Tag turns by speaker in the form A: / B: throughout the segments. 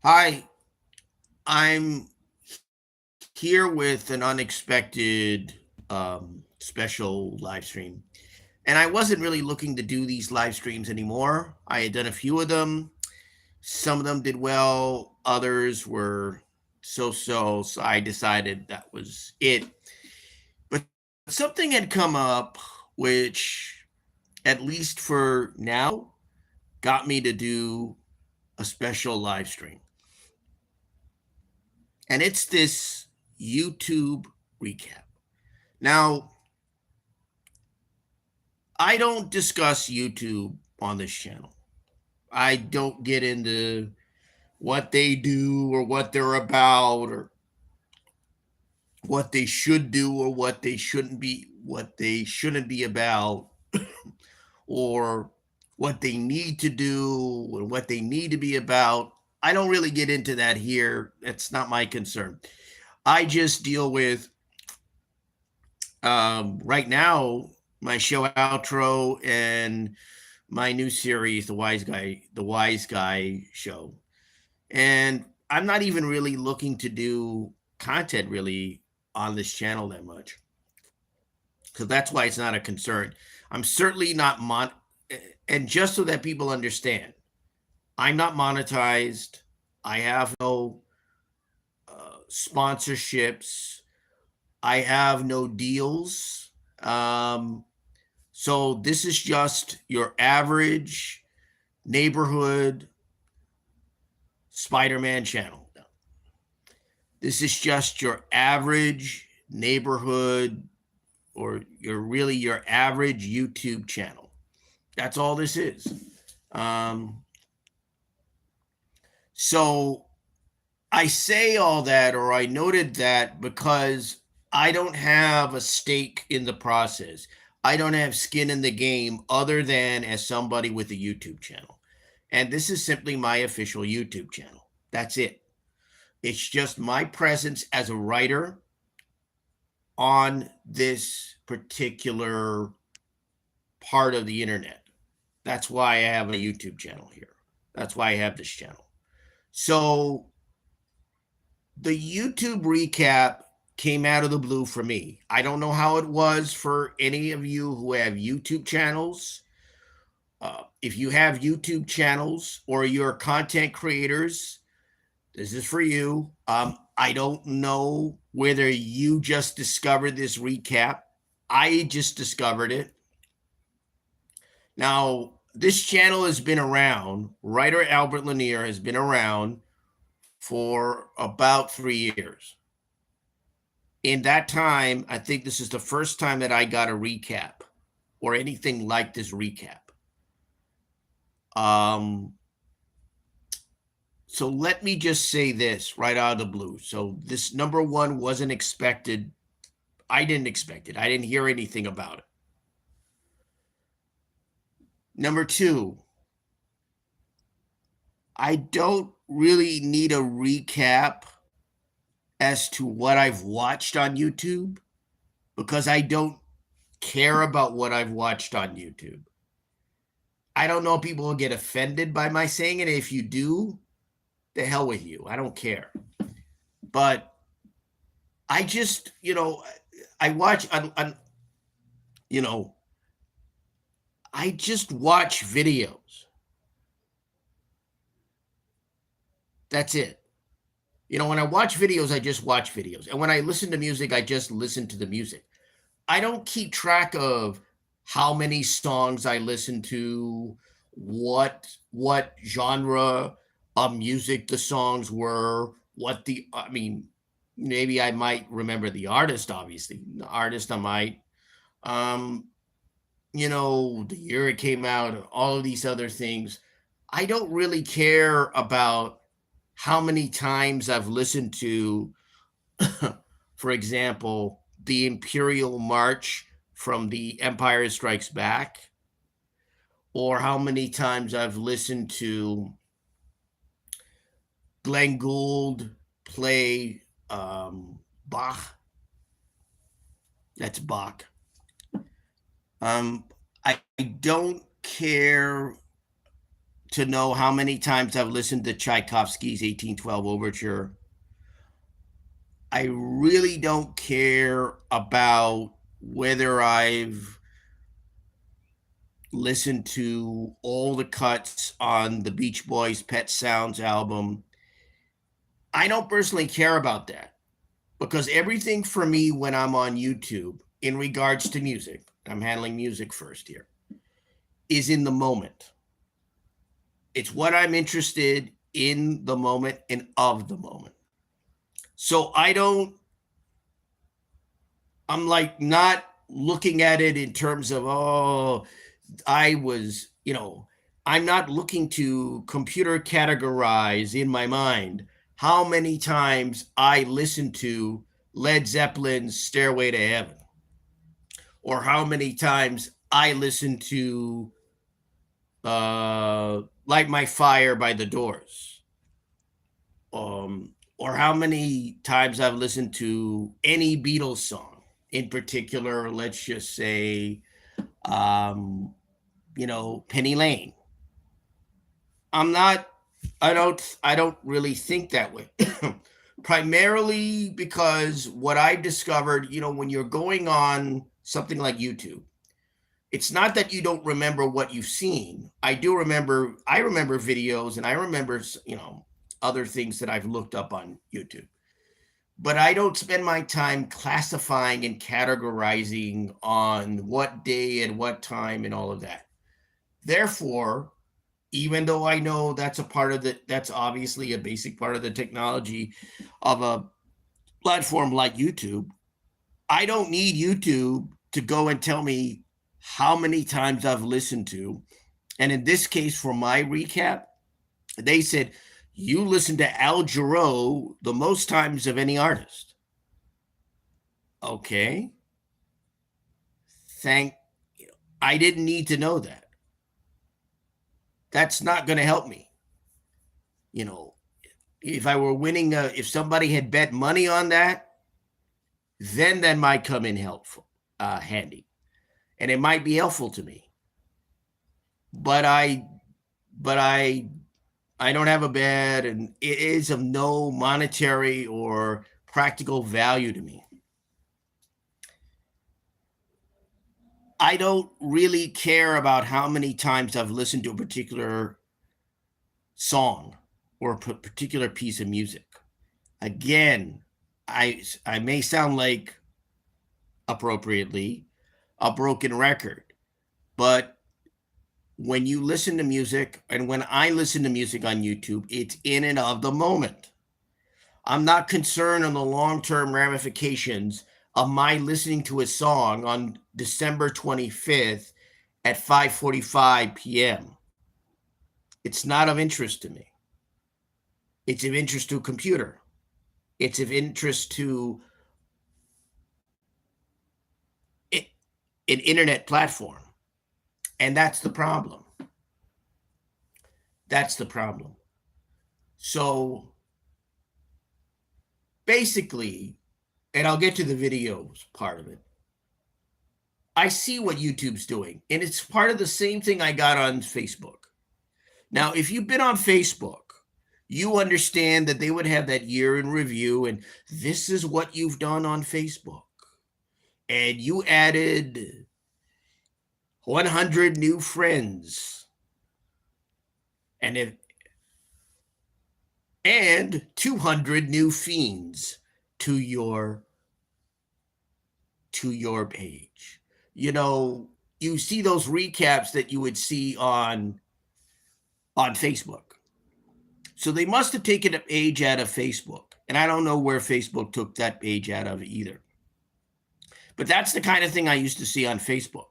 A: Hi, I'm here with an unexpected special live stream. And I wasn't really looking to do these live streams anymore. I had done a few of them. Some of them did well, others were so so. So I decided that was it. But something had come up, which, at least for now, got me to do a special live stream. And it's this YouTube recap. Now, I don't discuss YouTube on this channel. I don't get into what they do or what they're about or what they should do or what they shouldn't be about or what they need to do or what they need to be about. I don't really get into that here. It's not my concern. I just deal with right now my show outro and my new series, the Wise Guy Show. And I'm not even really looking to do content really on this channel that much. So that's why it's not a concern. I'm certainly not and just so that people understand, I'm not monetized. I have no sponsorships. I have no deals. So this is just your average neighborhood Spider-Man channel. This is just your average neighborhood or your average YouTube channel. That's all this is. Um, so I say all that, or I noted that, because I don't have a stake in the process. I don't have skin in the game other than as somebody with a YouTube channel. And this is simply my official YouTube channel. That's it. It's just my presence as a writer on this particular part of the internet. That's why I have a YouTube channel here. That's why I have this channel. So the YouTube recap came out of the blue for me. I don't know how it was for any of you who have YouTube channels. If you have YouTube channels or you're content creators, this is for you. I don't know whether you just discovered this recap. I just discovered it. Now, this channel has been around. Writer Albert Lanier has been around for about 3 years. In that time, I think this is the first time that I got a recap or anything like this recap. So let me just say this right out of the blue. So this number one wasn't expected. I didn't expect it. I didn't hear anything about it. Number two, I don't really need a recap as to what I've watched on YouTube because I don't care about what I've watched on YouTube. I don't know if people will get offended by my saying it. If you do, the hell with you. I don't care. But I just, I watch, you know, I just watch videos. That's it. When I watch videos, I just watch videos. And when I listen to music, I just listen to the music. I don't keep track of how many songs I listen to, what genre of music the songs were, maybe I might remember the artist, obviously. The artist I might. Um, the year it came out, all of these other things. I don't really care about how many times I've listened to, for example, the Imperial March from The Empire Strikes Back, or how many times I've listened to Glenn Gould play Bach. That's Bach. I don't care to know how many times I've listened to Tchaikovsky's 1812 Overture. I really don't care about whether I've listened to all the cuts on the Beach Boys' Pet Sounds album. I don't personally care about that, because everything for me when I'm on YouTube in regards to music, I'm handling music first here, is in the moment. It's what I'm interested in the moment and of the moment. So I'm like not looking at it in terms of, oh, I'm not looking to computer categorize in my mind how many times I listened to Led Zeppelin's Stairway to Heaven, or how many times I listened to Light My Fire by The Doors, or how many times I've listened to any Beatles song in particular. Let's just say, Penny Lane. I don't really think that way. Primarily because what I've discovered, when you're going on something like YouTube, it's not that you don't remember what you've seen. I remember videos, and I remember, other things that I've looked up on YouTube. But I don't spend my time classifying and categorizing on what day and what time and all of that. Therefore, even though I know that's that's obviously a basic part of the technology of a platform like YouTube, I don't need YouTube to go and tell me how many times I've listened to. And in this case, for my recap, they said, you listen to Al Jarreau the most times of any artist. Okay. I didn't need to know that. That's not going to help me. If I were winning, if somebody had bet money on that, then that might come in handy. And it might be helpful to me. But I don't have a bet, and it is of no monetary or practical value to me. I don't really care about how many times I've listened to a particular song or a particular piece of music. Again, I may sound like, appropriately, a broken record, but when you listen to music, and when I listen to music on YouTube, it's in and of the moment. I'm not concerned on the long-term ramifications of my listening to a song on December 25th at 5:45 p.m. It's not of interest to me. It's of interest to a computer. It's of interest to an internet platform. And that's the problem. That's the problem. So basically, and I'll get to the videos part of it, I see what YouTube's doing, and it's part of the same thing I got on Facebook. Now, if you've been on Facebook, you understand that they would have that year in review, and this is what you've done on Facebook. And you added 100 new friends, and 200 new fiends to your page. You see those recaps that you would see on Facebook. So they must have taken a page out of Facebook, and I don't know where Facebook took that page out of either. But that's the kind of thing I used to see on Facebook.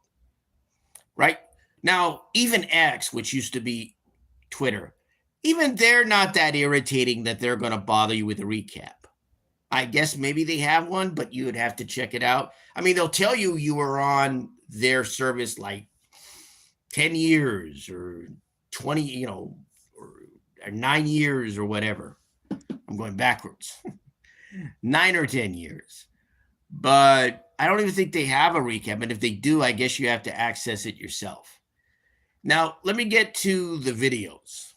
A: Right? Now, even X, which used to be Twitter, even they're not that irritating that they're going to bother you with a recap. I guess maybe they have one, but you would have to check it out. I mean, they'll tell you were on their service like 10 years or 20, or 9 years or whatever. I'm going backwards. 9 or 10 years. But I don't even think they have a recap. And if they do, I guess you have to access it yourself. Now, let me get to the videos.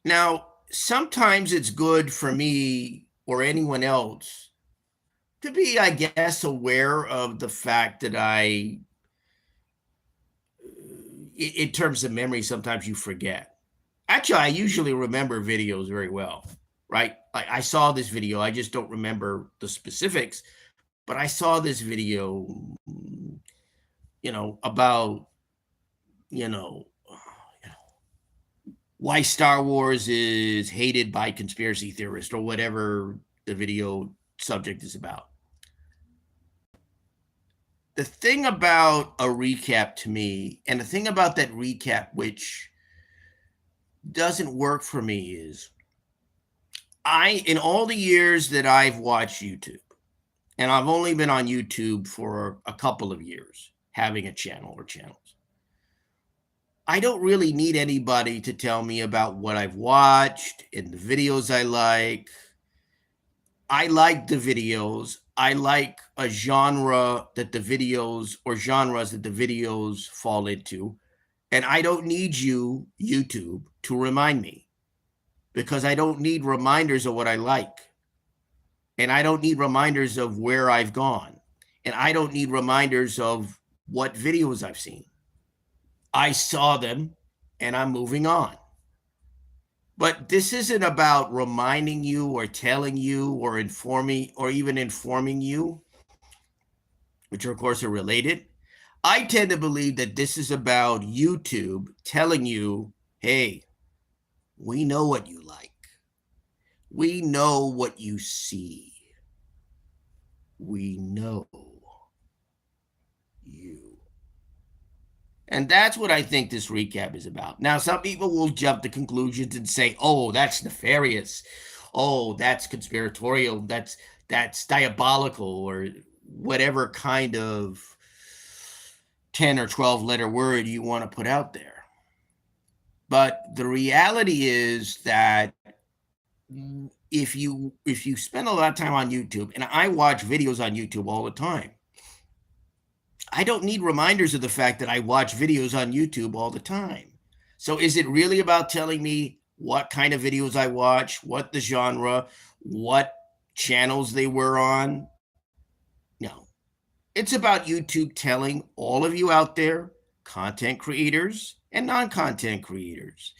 A: Now, sometimes it's good for me or anyone else to be, I guess, aware of the fact that in terms of memory, sometimes you forget. Actually, I usually remember videos very well, right? I saw this video, I just don't remember the specifics, but I saw this video, about, you know, why Star Wars is hated by conspiracy theorists or whatever the video subject is about. The thing about a recap to me, and the thing about that recap which doesn't work for me, is in all the years that I've watched YouTube, and I've only been on YouTube for a couple of years, having a channel or channels, I don't really need anybody to tell me about what I've watched and the videos I like. I like the videos. I like a genre that the videos or genres that the videos fall into. And I don't need you, YouTube, to remind me, because I don't need reminders of what I like. And I don't need reminders of where I've gone. And I don't need reminders of what videos I've seen. I saw them and I'm moving on. But this isn't about reminding you or telling you or informing or even informing you, which of course are related. I tend to believe that this is about YouTube telling you, hey, we know what you like. We know what you see. We know you. And that's what I think this recap is about. Now, some people will jump to conclusions and say, oh, that's nefarious. Oh, that's conspiratorial. That's diabolical, or whatever kind of 10 or 12 letter word you want to put out there. But the reality is that if you spend a lot of time on YouTube, and I watch videos on YouTube all the time, I don't need reminders of the fact that I watch videos on YouTube all the time. So is it really about telling me what kind of videos I watch, what the genre, what channels they were on? No. It's about YouTube telling all of you out there, content creators and non-content creators,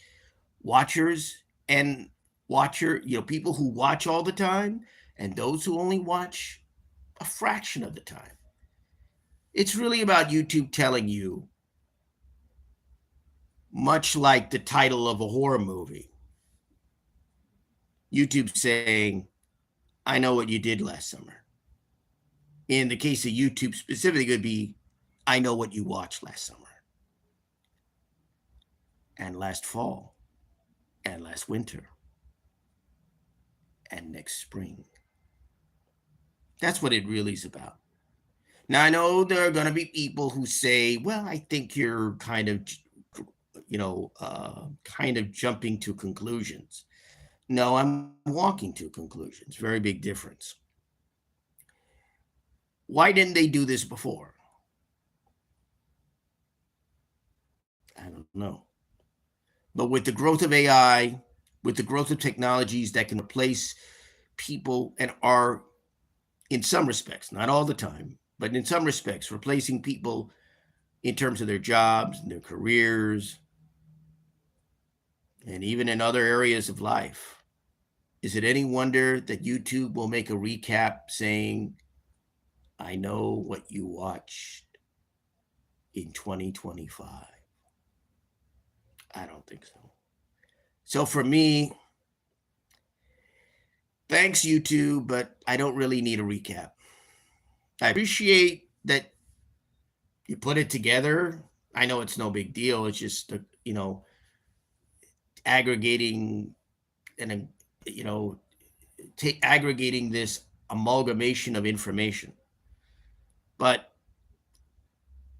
A: watchers and people who watch all the time and those who only watch a fraction of the time. It's really about YouTube telling you, much like the title of a horror movie, YouTube saying, I know what you did last summer. In the case of YouTube specifically, it would be, I know what you watched last summer and last fall and last winter and next spring. That's what it really is about. Now, I know there are going to be people who say, well, I think you're kind of jumping to conclusions. No, I'm walking to conclusions. Very big difference. Why didn't they do this before? I don't know. But with the growth of AI, with the growth of technologies that can replace people and are, in some respects, not all the time, but in some respects, replacing people in terms of their jobs and their careers, and even in other areas of life, is it any wonder that YouTube will make a recap saying, I know what you watched in 2025? I don't think so. So for me, thanks YouTube, but I don't really need a recap. I appreciate that you put it together. I know it's no big deal. It's just, aggregating and, aggregating this amalgamation of information. But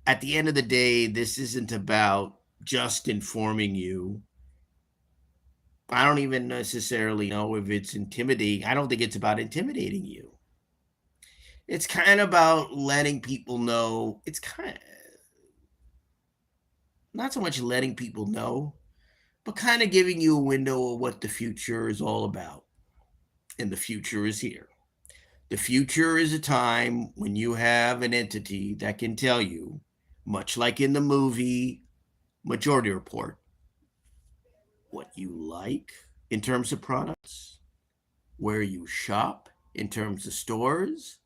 A: at the end of the day, this isn't about just informing you. I don't even necessarily know if it's intimidating. I don't think it's about intimidating you. It's kind of about letting people know. It's kind of not so much letting people know, but kind of giving you a window of what the future is all about. And the future is here. The future is a time when you have an entity that can tell you, much like in the movie Majority Report, what you like in terms of products, where you shop in terms of stores,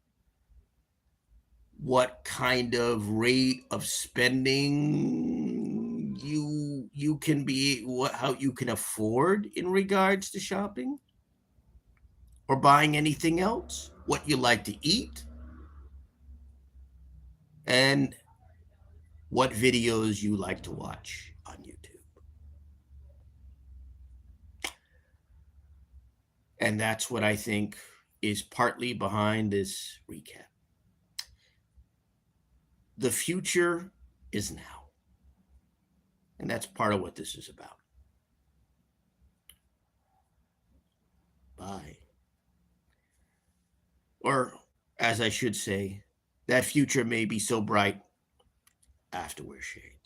A: what kind of rate of spending you can be, what how you can afford in regards to shopping or buying anything else, what you like to eat, and what videos you like to watch on YouTube. And that's what I think is partly behind this recap. The future is now. And that's part of what this is about. Bye. Or, as I should say, that future may be so bright after we're shade.